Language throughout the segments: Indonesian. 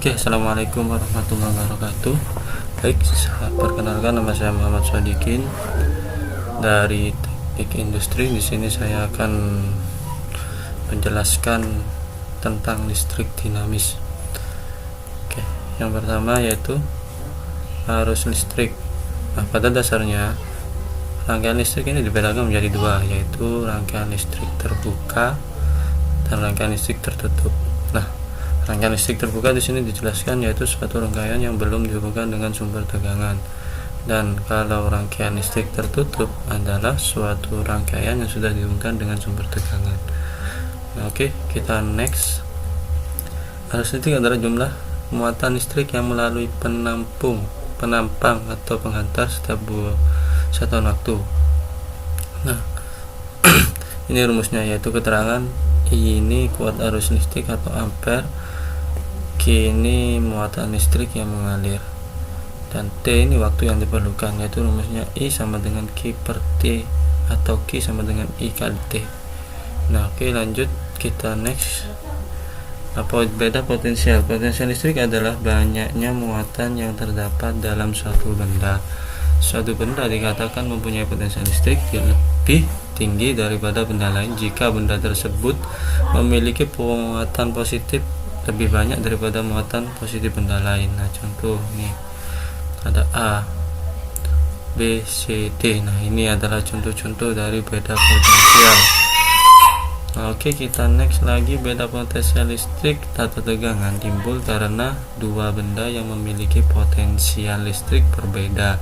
Oke, assalamualaikum warahmatullahi wabarakatuh. Baik, perkenalkan, nama saya Muhammad Sodikin dari Teknik Industri. Di sini saya akan menjelaskan tentang listrik dinamis. Oke, yang pertama yaitu arus listrik. Nah, pada dasarnya rangkaian listrik ini dibedakan menjadi dua, yaitu rangkaian listrik terbuka dan rangkaian listrik tertutup. Nah, rangkaian listrik terbuka di sini dijelaskan yaitu suatu rangkaian yang belum dihubungkan dengan sumber tegangan. Dan kalau rangkaian listrik tertutup adalah suatu rangkaian yang sudah dihubungkan dengan sumber tegangan. Nah, oke, kita next. Arus listrik adalah jumlah muatan listrik yang melalui penampang atau penghantar setiap satuan waktu. Nah, ini rumusnya, yaitu keterangan I ini kuat arus listrik atau ampere, Q ini muatan listrik yang mengalir, dan T ini waktu yang diperlukan, yaitu rumusnya I sama dengan Q per T atau Q sama dengan I kali T. Nah, oke, lanjut, kita next. Apa beda potensial? Potensial listrik adalah banyaknya muatan yang terdapat dalam suatu benda. Suatu benda dikatakan mempunyai potensial listrik lebih tinggi daripada benda lain jika benda tersebut memiliki muatan positif lebih banyak daripada muatan positif benda lain. Nah, contoh nih ada A, B, C, D. Nah, ini adalah contoh-contoh dari beda potensial. Nah, oke, kita next lagi. Beda potensial listrik atau tegangan timbul karena dua benda yang memiliki potensial listrik berbeda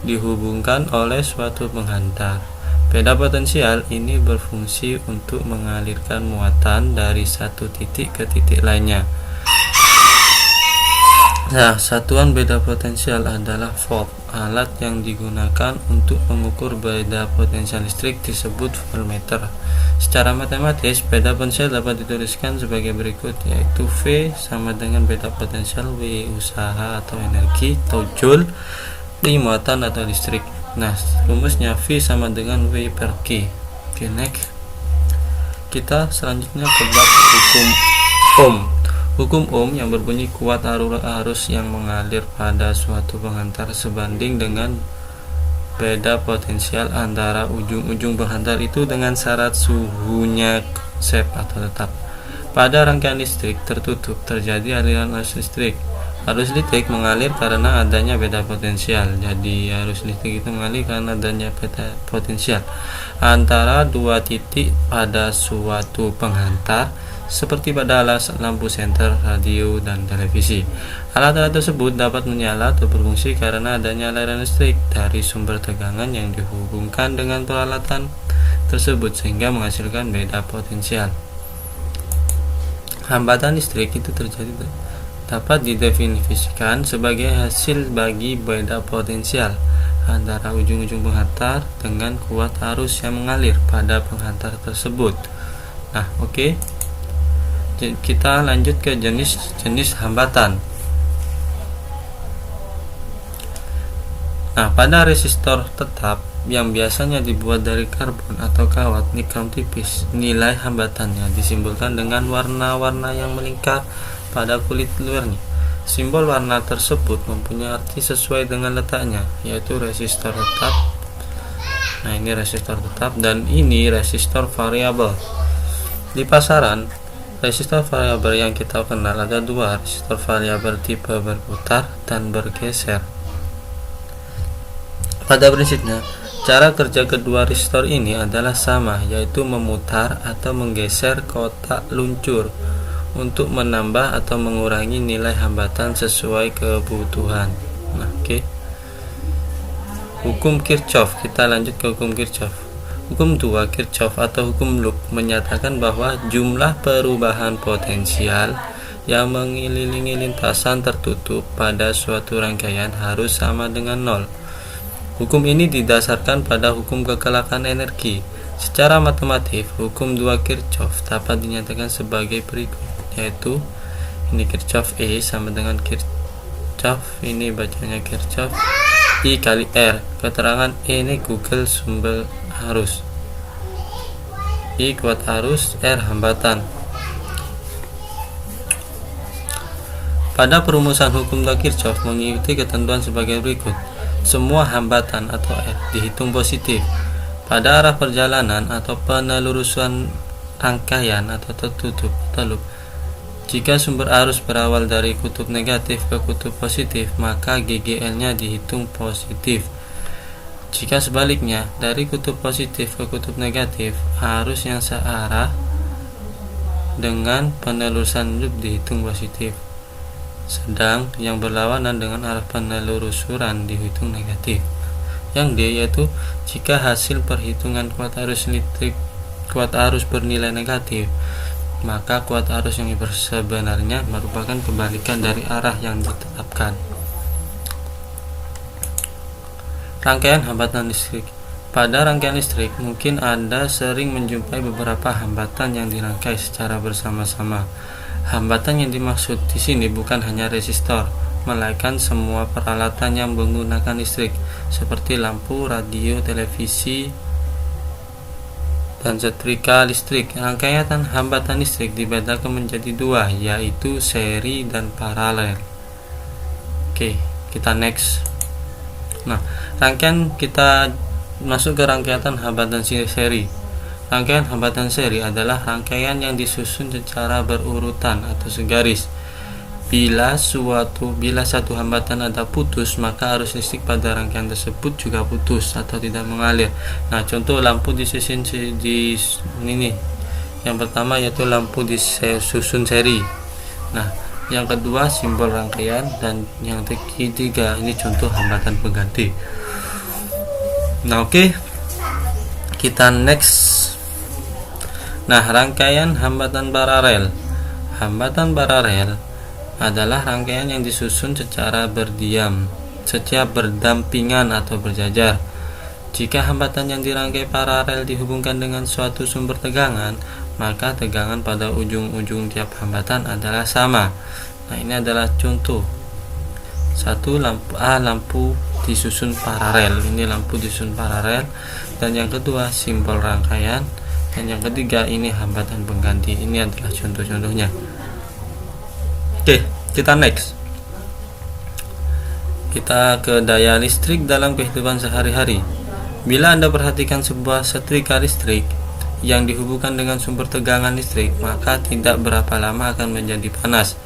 dihubungkan oleh suatu penghantar. Beda potensial ini berfungsi untuk mengalirkan muatan dari satu titik ke titik lainnya. Nah, satuan beda potensial adalah volt. Alat yang digunakan untuk mengukur beda potensial listrik disebut voltmeter. Secara matematis, beda potensial dapat dituliskan sebagai berikut, yaitu V sama dengan beda potensial W usaha atau energi atau joule, I muatan atau listrik. Nah, rumusnya V sama dengan W per Q. Oke, next. Kita selanjutnya ke bab hukum Ohm. Hukum Ohm yang berbunyi kuat arus yang mengalir pada suatu penghantar sebanding dengan beda potensial antara ujung-ujung penghantar itu dengan syarat suhunya konsep atau tetap. Pada rangkaian listrik tertutup terjadi aliran arus listrik. Arus listrik mengalir karena adanya beda potensial. Jadi arus listrik itu mengalir karena adanya beda potensial antara dua titik pada suatu penghantar, seperti pada alat lampu senter, radio, dan televisi. Alat-alat tersebut dapat menyala atau berfungsi karena adanya aliran listrik dari sumber tegangan yang dihubungkan dengan peralatan tersebut sehingga menghasilkan beda potensial. Hambatan listrik itu dapat didefinisikan sebagai hasil bagi beda potensial antara ujung-ujung penghantar dengan kuat arus yang mengalir pada penghantar tersebut. Nah, oke. Kita lanjut ke jenis hambatan. Nah, pada resistor tetap yang biasanya dibuat dari karbon atau kawat nikkel tipis, nilai hambatannya disimbolkan dengan warna-warna yang melingkar pada kulit luarnya. Simbol warna tersebut mempunyai arti sesuai dengan letaknya, yaitu resistor tetap. Nah, ini resistor tetap dan ini resistor variabel. Di pasaran, resistor variabel yang kita kenal ada dua, resistor variabel tipe berputar dan bergeser. Pada prinsipnya, cara kerja kedua resistor ini adalah sama, yaitu memutar atau menggeser kotak luncur untuk menambah atau mengurangi nilai hambatan sesuai kebutuhan. Nah, oke. Hukum Kirchhoff. Kita lanjut ke hukum Kirchhoff. Hukum 2 Kirchhoff atau hukum loop menyatakan bahwa jumlah perubahan potensial yang mengelilingi lintasan tertutup pada suatu rangkaian harus sama dengan 0. Hukum ini didasarkan pada hukum kekalakan energi. Secara matematif, hukum 2 Kirchhoff dapat dinyatakan sebagai berikut, yaitu ini Kirchhoff E sama dengan Kirchhoff, ini bacanya Kirchhoff I kali R. Keterangan E ini Google sumber arus, I kuat arus, R hambatan. Pada perumusan hukum Kirchhoff mengikuti ketentuan sebagai berikut. Semua hambatan atau R dihitung positif pada arah perjalanan atau penelurusan rangkaian atau tertutup atau loop. Jika sumber arus berawal dari kutub negatif ke kutub positif, maka GGL-nya dihitung positif. Jika sebaliknya, dari kutub positif ke kutub negatif, arus yang searah dengan penelurusan loop dihitung positif. Sedang yang berlawanan dengan arah penelusuran dihitung negatif. Yang D yaitu jika hasil perhitungan kuat arus bernilai negatif, maka kuat arus yang sebenarnya merupakan kebalikan dari arah yang ditetapkan. Rangkaian hambatan listrik. Pada rangkaian listrik, mungkin Anda sering menjumpai beberapa hambatan yang dirangkai secara bersama-sama. Hambatan yang dimaksud di sini bukan hanya resistor, melainkan semua peralatan yang menggunakan listrik, seperti lampu, radio, televisi, dan setrika listrik. Rangkaian hambatan listrik dibedakan menjadi dua, yaitu seri dan paralel. Oke, kita next. Nah, kita masuk ke rangkaian hambatan seri. Rangkaian hambatan seri adalah rangkaian yang disusun secara berurutan atau segaris. Bila satu hambatan ada putus, maka arus listrik pada rangkaian tersebut juga putus atau tidak mengalir. Nah, contoh lampu disusun di ini. Yang pertama yaitu lampu disusun seri. Nah, yang kedua simbol rangkaian, dan yang ketiga ini contoh hambatan pengganti. Nah, oke. Kita next. Nah, rangkaian hambatan paralel. Hambatan paralel adalah rangkaian yang disusun secara berdampingan atau berjajar. Jika hambatan yang dirangkai paralel dihubungkan dengan suatu sumber tegangan, maka tegangan pada ujung-ujung tiap hambatan adalah sama. Nah, ini adalah contoh. Satu, lampu disusun paralel. Ini lampu disusun paralel. Dan yang kedua simbol rangkaian. Dan yang ketiga ini hambatan pengganti. Ini adalah contoh-contohnya. Oke, kita next. Kita ke daya listrik dalam kehidupan sehari-hari. Bila Anda perhatikan sebuah setrika listrik yang dihubungkan dengan sumber tegangan listrik, maka tidak berapa lama akan menjadi panas.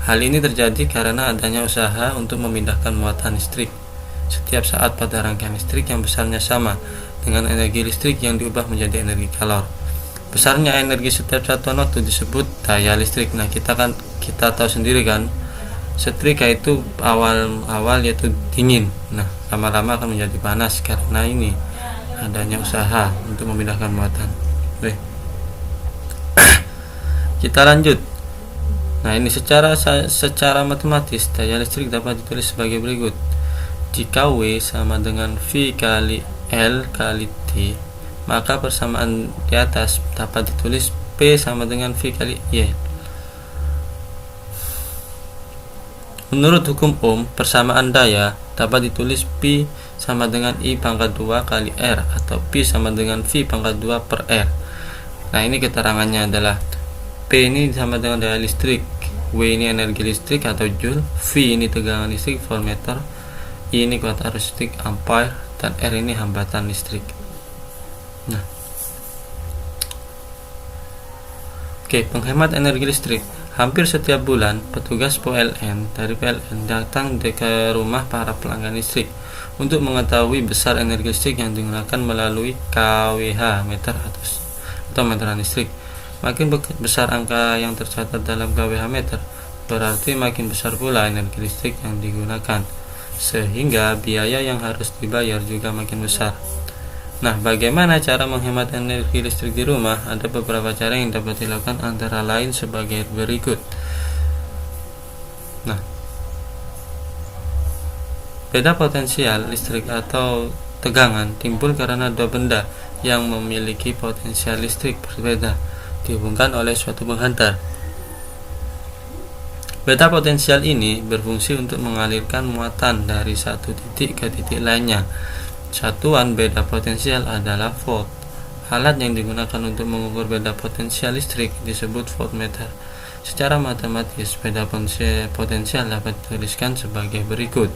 Hal ini terjadi karena adanya usaha untuk memindahkan muatan listrik setiap saat pada rangkaian listrik yang besarnya sama dengan energi listrik yang diubah menjadi energi kalor. Besarnya energi setiap satuan waktu disebut daya listrik. Nah, kita tahu sendiri kan, setrika itu awal yaitu dingin. Nah, lama-lama akan menjadi panas karena ini adanya usaha untuk memindahkan muatan. Kita lanjut. Nah, ini secara matematis daya listrik dapat ditulis sebagai berikut. Jika W sama dengan V kali L kali T, maka persamaan di atas dapat ditulis P sama dengan V kali Y. Menurut hukum Ohm, persamaan daya dapat ditulis P sama dengan I pangkat 2 kali R atau P sama dengan V pangkat 2 per R. Nah, ini keterangannya adalah P ini sama dengan daya listrik, W ini energi listrik atau Joule, V ini tegangan listrik voltmeter, I ini kuat arus listrik ampere, dan R ini hambatan listrik. Nah, oke, penghemat energi listrik. Hampir setiap bulan, petugas PLN dari PLN datang ke rumah para pelanggan listrik untuk mengetahui besar energi listrik yang digunakan melalui kWh meter atau meteran listrik. Makin besar angka yang tercatat dalam kWh meter, berarti makin besar pula energi listrik yang digunakan, sehingga biaya yang harus dibayar juga makin besar. Nah, bagaimana cara menghemat energi listrik di rumah? Ada beberapa cara yang dapat dilakukan, antara lain sebagai berikut. Nah, beda potensial listrik atau tegangan timbul karena dua benda yang memiliki potensial listrik berbeda dihubungkan oleh suatu penghantar. Beda potensial ini berfungsi untuk mengalirkan muatan dari satu titik ke titik lainnya. Satuan beda potensial adalah volt. Alat yang digunakan untuk mengukur beda potensial listrik disebut voltmeter. Secara matematis, beda potensial dapat dituliskan sebagai berikut.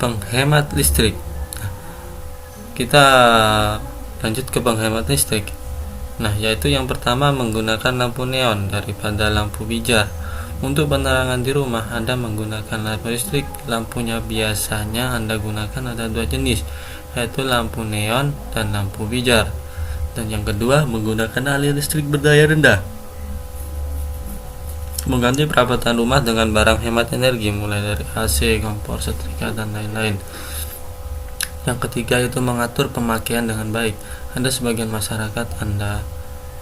Penghemat listrik. Kita lanjut ke penghemat listrik. Yaitu yang pertama menggunakan lampu neon daripada lampu pijar. Untuk penerangan di rumah, Anda menggunakan lampu listrik. Lampunya biasanya Anda gunakan ada dua jenis, yaitu lampu neon dan lampu pijar. Dan yang kedua, menggunakan aliran listrik berdaya rendah. Mengganti perabot rumah dengan barang hemat energi, mulai dari AC, kompor, setrika, dan lain-lain. Yang ketiga itu mengatur pemakaian dengan baik. Ada sebagian masyarakat Anda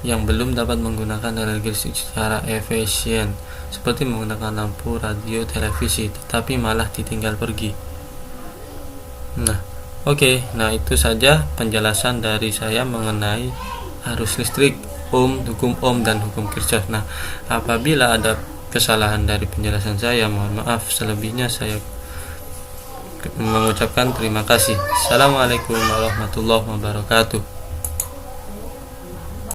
yang belum dapat menggunakan energi listrik secara efisien, seperti menggunakan lampu, radio, televisi, tetapi malah ditinggal pergi. Itu saja penjelasan dari saya mengenai arus listrik, hukum Ohm dan hukum Kirchhoff. Apabila ada kesalahan dari penjelasan saya, mohon maaf. Selebihnya saya mengucapkan terima kasih. Assalamualaikum warahmatullahi wabarakatuh.